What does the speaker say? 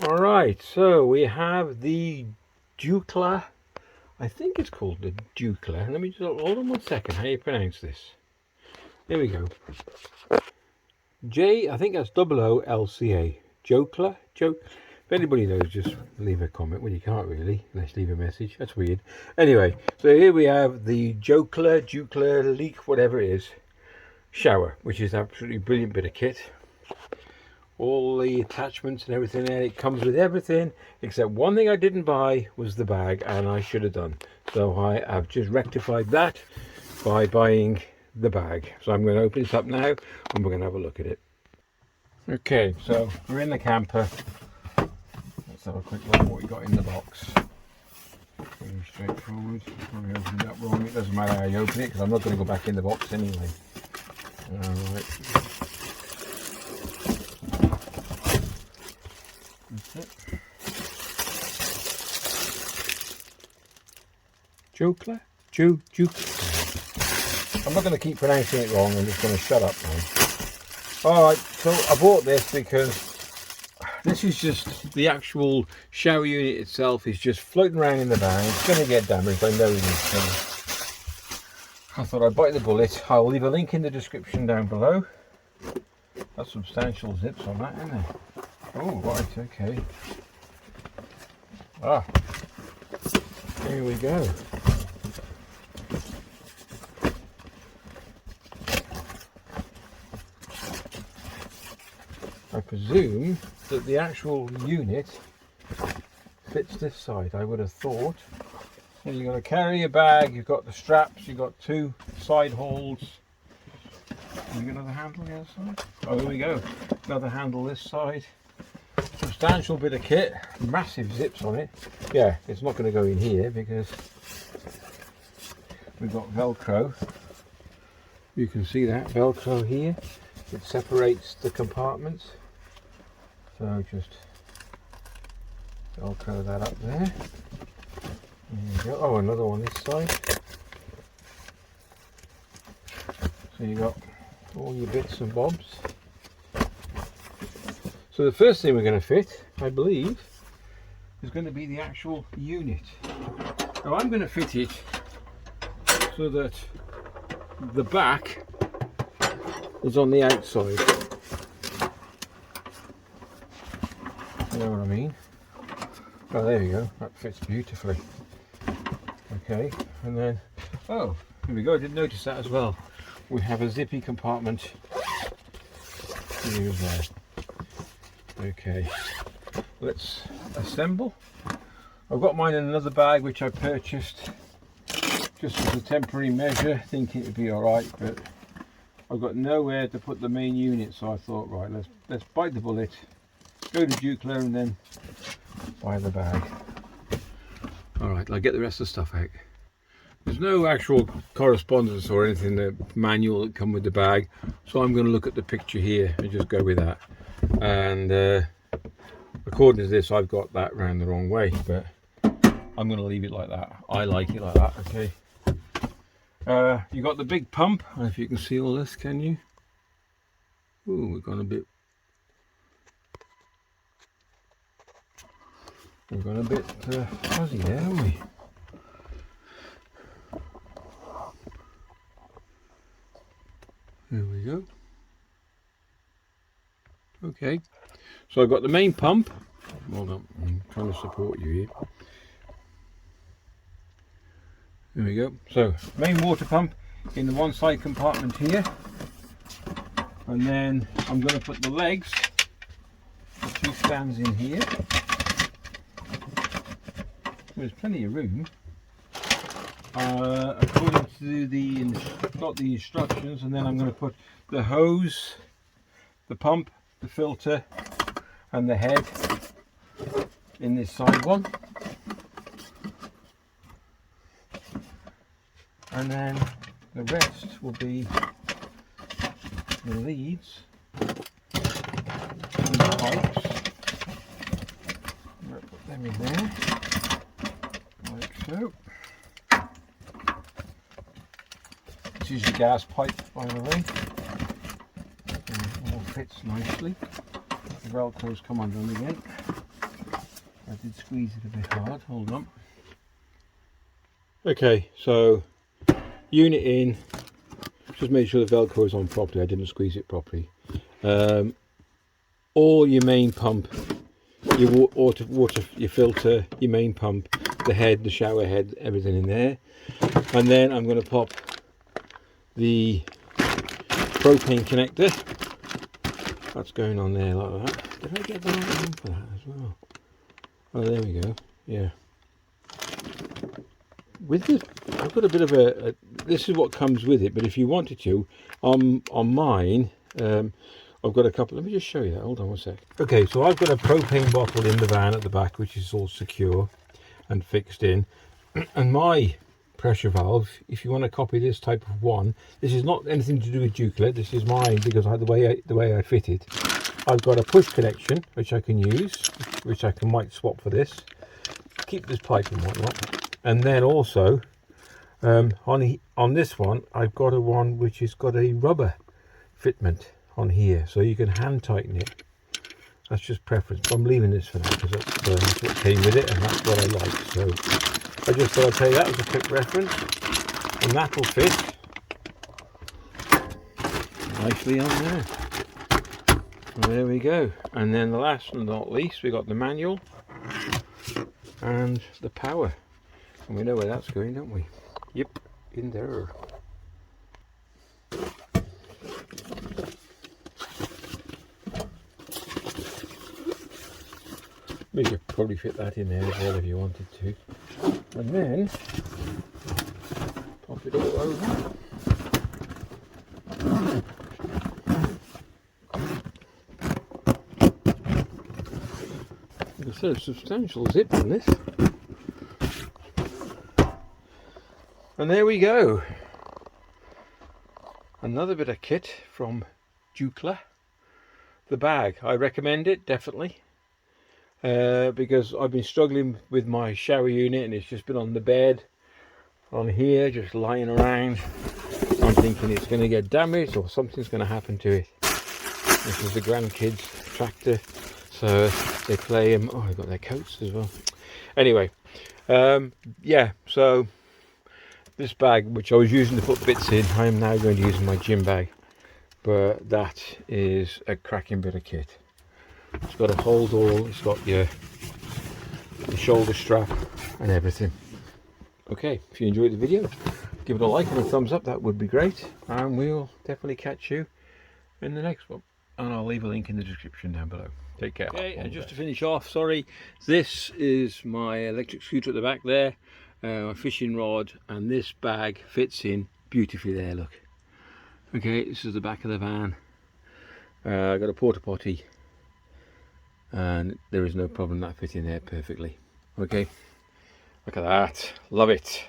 Alright, so we have the Dukla. I think it's called the Dukla. Let me just hold on 1 second. How do you pronounce this? There we go. I think that's OOLCA. Jokla? Joke. If anybody knows, just leave a comment. Well, you can't really, unless you leave a message. That's weird. Anyway, so here we have the Dukla, Leak, whatever it is, shower, which is absolutely brilliant bit of kit. All the attachments and everything there. It comes with everything except one thing I didn't buy was the bag, and I should have done. So I have just rectified that by buying the bag. So I'm going to open this up now and we're going to have a look at it. Okay, so we're in the camper. Let's have a quick look at what we got in the box. Pretty straightforward. Probably opened it up wrong. It doesn't matter how you open it because I'm not going to go back in the box anyway. Alright. That's it. Jukla? I'm not going to keep pronouncing it wrong, I'm just going to shut up now. Alright, so I bought this because this is just the actual shower unit itself is just floating around in the van. It's going to get damaged, I know it is. So I thought I'd bite the bullet. I'll leave a link in the description down below. That's substantial zips on that, isn't there? Oh, right, okay. Ah, here we go. I presume that the actual unit fits this side, I would have thought. And you're going to carry a bag, you've got the straps, you've got two side holes. Have you got another handle the other side? Oh, there we go. Another handle this side. Substantial bit of kit, massive zips on it. Yeah, it's not going to go in here because we've got Velcro. You can see that Velcro here. It separates the compartments. So just Velcro that up there. There you go. Oh, another one this side. So you got all your bits and bobs. So the first thing we're going to fit, I believe, is going to be the actual unit. Now I'm going to fit it so that the back is on the outside. You know what I mean? Oh, there you go. That fits beautifully. Okay, and then, oh, here we go. I didn't notice that as well. We have a zippy compartment here as well. Okay, let's assemble. I've got mine in another bag which I purchased just as a temporary measure, thinking it'd be alright, but I've got nowhere to put the main unit, so I thought, right, let's bite the bullet, go to Dukla and then buy the bag. Alright, I'll get the rest of the stuff out. There's no actual correspondence or anything, the manual that come with the bag, so I'm going to look at the picture here and just go with that. And according to this, I've got that round the wrong way, but I'm going to leave it like that. I like it like that. Okay. You got the big pump. I don't know if you can see all this, can you? Ooh, we've gone a bit fuzzy there, haven't we? There we go. Okay, so I've got the main pump. Hold on, I'm trying to support you here. There we go. So main water pump in the one side compartment here, and then I'm going to put the legs, the two stands in here. There's plenty of room. According to the instructions, and then I'm going to put the hose, the pump, the filter and the head in this side one, and then the rest will be the leads and the pipes. I'm going to put them in there like so. This is your gas pipe, by the way. It all fits nicely. The Velcro's come undone again. I did squeeze it a bit hard, hold on. Okay, so unit in, just make sure the Velcro is on properly. I didn't squeeze it properly. All your main pump, your water, your filter, your main pump, the head, the shower head, everything in there. And then I'm going to pop the propane connector. That's going on there like that. Did I get the right one for that as well? Oh, there we go. Yeah. With this, I've got a bit of a this is what comes with it, but if you wanted to, on mine, I've got a couple. Let me just show you that. Hold on one sec. Okay, so I've got a propane bottle in the van at the back, which is all secure and fixed in. And my pressure valve, if you want to copy this type of one, this is not anything to do with Duclet. This is mine because the way I fit it. I've got a push connection which I can use, which I might swap for this. Keep this pipe and whatnot. And then also on this one, I've got a one which has got a rubber fitment on here, so you can hand tighten it. That's just preference, but I'm leaving this for now because that's what came with it, and that's what I like. So I just thought I'd tell you that as a quick reference, and that will fit nicely on there. So there we go. And then the last and not least, we got the manual and the power. And we know where that's going, don't we? Yep, in there. We could probably fit that in there as well if you wanted to. And then pop it all over. There's a substantial zip on this. And there we go. Another bit of kit from Ducla. The bag, I recommend it definitely, because I've been struggling with my shower unit and it's just been on the bed on here, just lying around. I'm thinking it's going to get damaged or something's going to happen to it. This is the grandkids tractor, so they play them. Oh, they've got their coats as well. Anyway, yeah, so this bag, which I was using to put bits in, I am now going to use in my gym bag. But that is a cracking bit of kit. It's got a hold all, it's got your shoulder strap and everything. Okay, if you enjoyed the video, give it a like and a thumbs up, that would be great. And we'll definitely catch you in the next one. And I'll leave a link in the description down below. Take care. Okay, and just to finish off, sorry, this is my electric scooter at the back there, my fishing rod, and this bag fits in beautifully there, look. Okay, this is the back of the van. I've got a porta potty and there is no problem that fitting there perfectly. Okay, look at that, love it.